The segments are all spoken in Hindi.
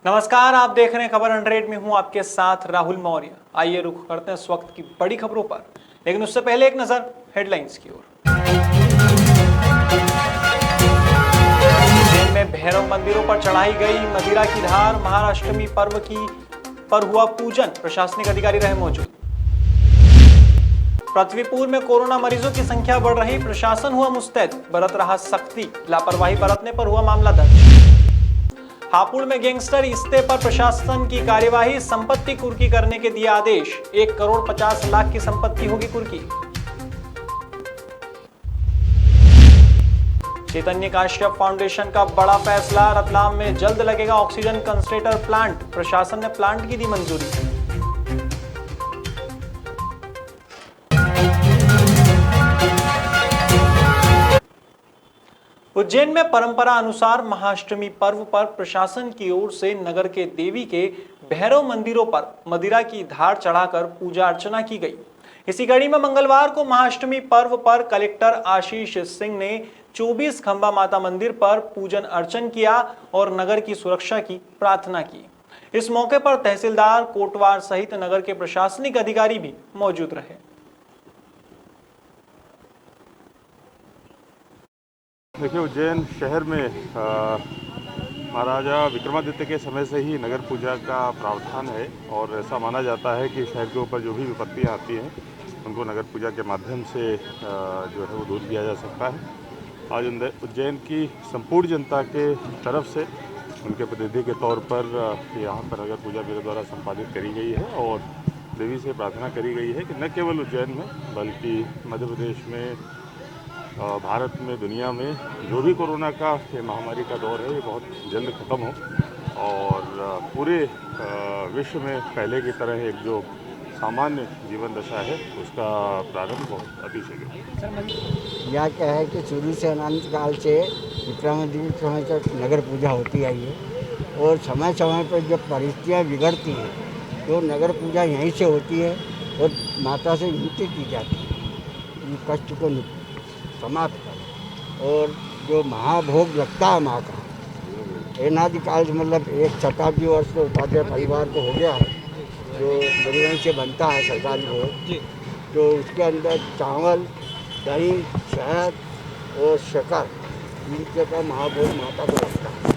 नमस्कार, आप देख रहे हैं खबर 100 में हूं आपके साथ राहुल मौर्य। आइए रुख करते हैं इस वक्त की बड़ी खबरों पर, लेकिन उससे पहले एक नजर हेडलाइंस की ओर। उज्जैन में भैरव मंदिरों पर चढ़ाई गई मदिरा की धार, महाअष्टमी पर्व पर हुआ पूजन, प्रशासनिक अधिकारी रहे मौजूद। पृथ्वीपुर में कोरोना मरीजों की संख्या बढ़ रही, प्रशासन हुआ मुस्तैद, बरत रहा सख्ती, लापरवाही बरतने पर हुआ मामला दर्ज। हापुड़ में गैंगस्टर इस्ते पर प्रशासन की कार्यवाही, संपत्ति कुर्की करने के दिए आदेश, 1,50,00,000 की संपत्ति होगी कुर्की। चैतन्य काश्यप फाउंडेशन का बड़ा फैसला, रतलाम में जल्द लगेगा ऑक्सीजन कंसंट्रेटर प्लांट, प्रशासन ने प्लांट की दी मंजूरी। उज्जैन में परंपरा अनुसार महाअष्टमी पर्व पर प्रशासन की ओर से नगर के देवी के भैरव मंदिरों पर मदिरा की धार चढ़ाकर पूजा अर्चना की गई। इसी कड़ी में मंगलवार को महाअष्टमी पर्व पर कलेक्टर आशीष सिंह ने 24 खंबा माता मंदिर पर पूजन अर्चन किया और नगर की सुरक्षा की प्रार्थना की। इस मौके पर तहसीलदार कोटवार सहित नगर के प्रशासनिक अधिकारी भी मौजूद रहे। देखिए, उज्जैन शहर में महाराजा विक्रमादित्य के समय से ही नगर पूजा का प्रावधान है और ऐसा माना जाता है कि शहर के ऊपर जो भी विपत्तियाँ आती हैं उनको नगर पूजा के माध्यम से जो है वो दूर किया जा सकता है। आज उज्जैन की संपूर्ण जनता के तरफ से उनके प्रतिनिधि के तौर पर यहाँ पर नगर पूजा मेरे द्वारा संपादित करी गई है और देवी से प्रार्थना करी गई है कि न केवल उज्जैन में बल्कि मध्य प्रदेश में, भारत में, दुनिया में जो भी कोरोना का महामारी का दौर है ये बहुत जल्द ख़त्म हो और पूरे विश्व में पहले की तरह एक जो सामान्य जीवन दशा है उसका प्रारंभ बहुत अतिशीघ्र। यह क्या है कि शुरू से अनंत काल से विक्रमादित्य के समय तक नगर पूजा होती आई है और समय समय पर जब परिस्थितियाँ बिगड़ती हैं तो नगर पूजा यहीं से होती है और माता से विनती की जाती है कि कष्ट को समाप्त कर। और जो महाभोग लगता है माँ का अनादिकाल से, मतलब 1 शताब्दी वर्ष तो उपाध्याय परिवार को हो गया है, जो बड़ी से बनता है सरकारी भोग, तो उसके अंदर चावल, दही, शहद और शक्कर, इनके का महाभोग माता को लगता है।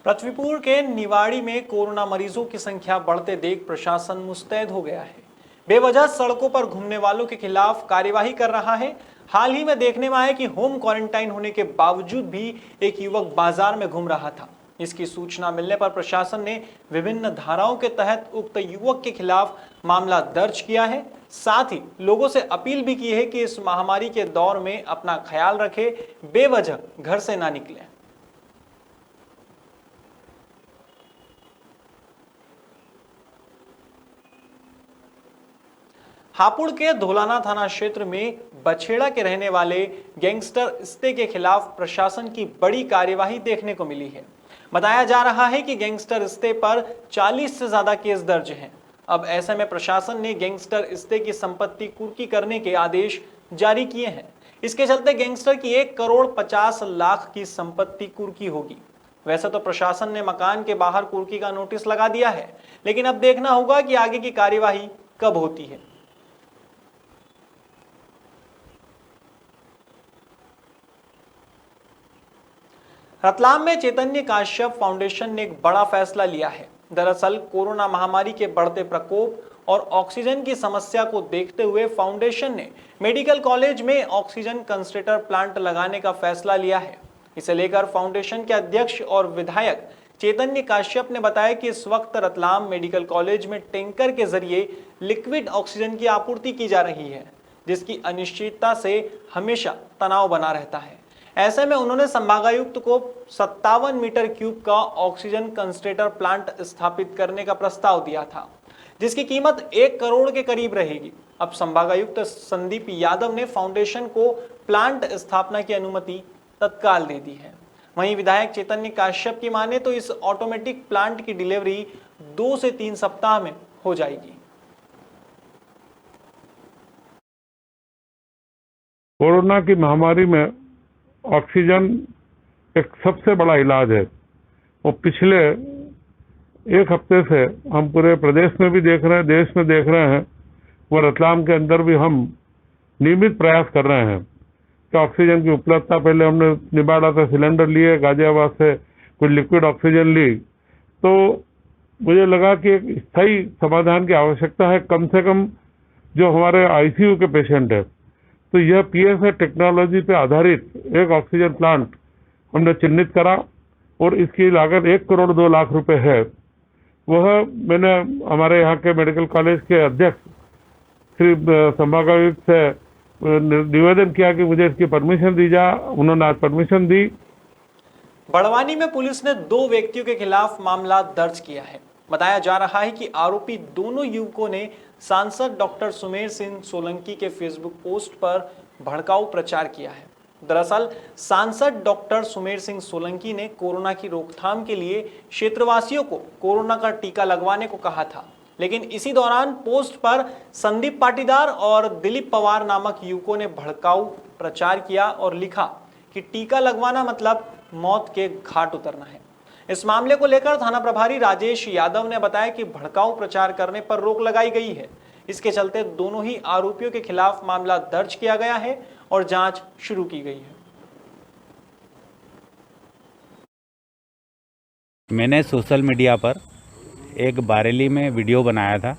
पृथ्वीपुर के निवाड़ी में कोरोना मरीजों की संख्या बढ़ते देख प्रशासन मुस्तैद हो गया है। बेवजह सड़कों पर घूमने वालों के खिलाफ कार्यवाही कर रहा है। हाल ही में देखने में आया कि होम क्वारंटाइन होने के बावजूद भी एक युवक बाजार में घूम रहा था। इसकी सूचना मिलने पर प्रशासन ने विभिन्न धाराओं के तहत उक्त युवक के खिलाफ मामला दर्ज किया है। साथ ही लोगों से अपील भी की है कि इस महामारी के दौर में अपना ख्याल रखें, बेवजह घर से ना निकलें। हापुड़ के धोलाना थाना क्षेत्र में बछेड़ा के रहने वाले गैंगस्टर इस्ते के खिलाफ प्रशासन की बड़ी कार्यवाही देखने को मिली है। बताया जा रहा है कि गैंगस्टर इस्ते पर 40 से ज्यादा केस दर्ज हैं। अब ऐसे में प्रशासन ने गैंगस्टर इस्ते की संपत्ति कुर्की करने के आदेश जारी किए हैं। इसके चलते गैंगस्टर की 1,50,00,000 की संपत्ति कुर्की होगी। वैसे तो प्रशासन ने मकान के बाहर कुर्की का नोटिस लगा दिया है, लेकिन अब देखना होगा कि आगे की कार्यवाही कब होती है। रतलाम में चैतन्य काश्यप फाउंडेशन ने एक बड़ा फैसला लिया है। दरअसल कोरोना महामारी के बढ़ते प्रकोप और ऑक्सीजन की समस्या को देखते हुए फाउंडेशन ने मेडिकल कॉलेज में ऑक्सीजन कंसंट्रेटर प्लांट लगाने का फैसला लिया है। इसे लेकर फाउंडेशन के अध्यक्ष और विधायक चैतन्य काश्यप ने बताया कि इस वक्त रतलाम मेडिकल कॉलेज में टैंकर के जरिए लिक्विड ऑक्सीजन की आपूर्ति की जा रही है, जिसकी अनिश्चितता से हमेशा तनाव बना रहता है। ऐसे में उन्होंने संभागायुक्त को 57 मीटर क्यूब का ऑक्सीजन कंसंट्रेटर प्लांट स्थापित करने का प्रस्ताव दिया था, जिसकी कीमत 1 करोड़ के करीब रहेगी। अब संभागायुक्त संदीप यादव ने फाउंडेशन को प्लांट स्थापना की अनुमति तत्काल दे दी है। वहीं विधायक चैतन्य काश्यप की माने तो इस ऑटोमेटिक प्लांट की डिलीवरी 2 से 3 सप्ताह में हो जाएगी। कोरोना की महामारी में ऑक्सीजन एक सबसे बड़ा इलाज है। वो पिछले एक हफ्ते से हम पूरे प्रदेश में भी देख रहे हैं, देश में देख रहे हैं, और रतलाम के अंदर भी हम नियमित प्रयास कर रहे हैं कि ऑक्सीजन की उपलब्धता, पहले हमने निबाड़ा से सिलेंडर लिए, गाजियाबाद से कुछ लिक्विड ऑक्सीजन ली, तो मुझे लगा कि एक स्थायी समाधान की आवश्यकता है। कम से कम जो हमारे आईसीयू के पेशेंट है, तो यह पीएसए टेक्नोलॉजी पे आधारित एक ऑक्सीजन प्लांट हमने चिन्हित करा और इसकी लागत 1 करोड़ 2 लाख रुपए है। वह मैंने हमारे यहाँ के मेडिकल कॉलेज के अध्यक्ष श्री संभागायुक्त से निवेदन किया कि मुझे इसकी परमिशन दी जाए। उन्होंने आज परमिशन दी। बड़वानी में पुलिस ने 2 व्यक्तियों के खिलाफ मामला दर्ज किया है। बताया जा रहा है कि आरोपी दोनों युवकों ने सांसद डॉक्टर सुमेर सिंह सोलंकी के फेसबुक पोस्ट पर भड़काऊ प्रचार किया है। दरअसल सांसद डॉक्टर सुमेर सिंह सोलंकी ने कोरोना की रोकथाम के लिए क्षेत्रवासियों को कोरोना का टीका लगवाने को कहा था, लेकिन इसी दौरान पोस्ट पर संदीप पाटीदार और दिलीप पवार नामक युवकों ने भड़काऊ प्रचार किया और लिखा कि टीका लगवाना मतलब मौत के घाट उतरना है। इस मामले को लेकर थाना प्रभारी राजेश यादव ने बताया कि भड़काऊ प्रचार करने पर रोक लगाई गई है। इसके चलते दोनों ही आरोपियों के खिलाफ मामला दर्ज किया गया है और जांच शुरू की गई है। मैंने सोशल मीडिया पर एक बारेली में वीडियो बनाया था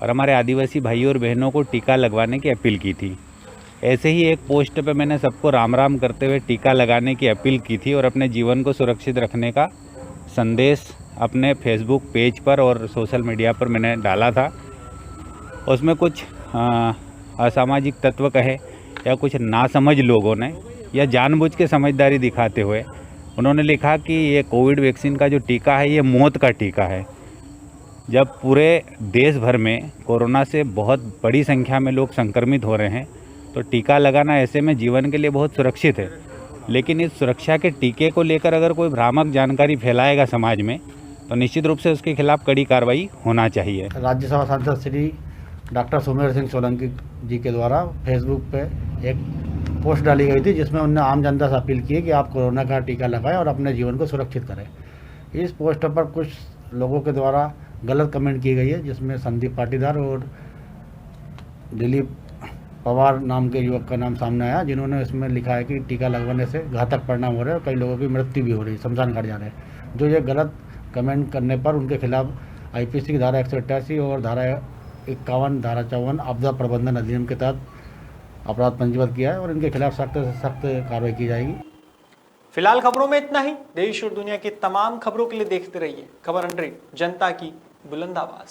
और हमारे आदिवासी भाइयों और बहनों को टीका लगवाने की अपील की थी। ऐसे ही एक पोस्ट पे मैंने सबको राम राम करते हुए टीका लगाने की अपील की थी और अपने जीवन को सुरक्षित रखने का संदेश अपने फेसबुक पेज पर और सोशल मीडिया पर मैंने डाला था। उसमें कुछ असामाजिक तत्व कहे या कुछ नासमझ लोगों ने या जानबूझ के समझदारी दिखाते हुए उन्होंने लिखा कि ये कोविड वैक्सीन का जो टीका है ये मौत का टीका है। जब पूरे देश भर में कोरोना से बहुत बड़ी संख्या में लोग संक्रमित हो रहे हैं तो टीका लगाना ऐसे में जीवन के लिए बहुत सुरक्षित है, लेकिन इस सुरक्षा के टीके को लेकर अगर कोई भ्रामक जानकारी फैलाएगा समाज में तो निश्चित रूप से उसके खिलाफ कड़ी कार्रवाई होना चाहिए। राज्यसभा सांसद श्री डॉक्टर सुमेर सिंह सोलंकी जी के द्वारा फेसबुक पे एक पोस्ट डाली गई थी जिसमें उन्होंने आम जनता से अपील की है कि आप कोरोना का टीका लगाएं और अपने जीवन को सुरक्षित करें। इस पोस्ट पर कुछ लोगों के द्वारा गलत कमेंट की गई है, जिसमें संदीप पाटीदार और दिलीप पवार नाम के युवक का नाम सामने आया, जिन्होंने इसमें लिखा है कि टीका लगवाने से घातक परिणाम हो रहे हैं और कई लोगों की मृत्यु भी हो रही है, शमशान घाट जा रहे हैं। जो ये गलत कमेंट करने पर उनके खिलाफ आईपीसी की धारा 188 और धारा 51, धारा 54 आपदा प्रबंधन अधिनियम के तहत अपराध पंजीबद्ध किया है और इनके खिलाफ सख्त से सख्त कार्रवाई की जाएगी। फिलहाल खबरों में इतना ही। देश और दुनिया की तमाम खबरों के लिए देखते रहिए खबर 100, जनता की बुलंद आवाज।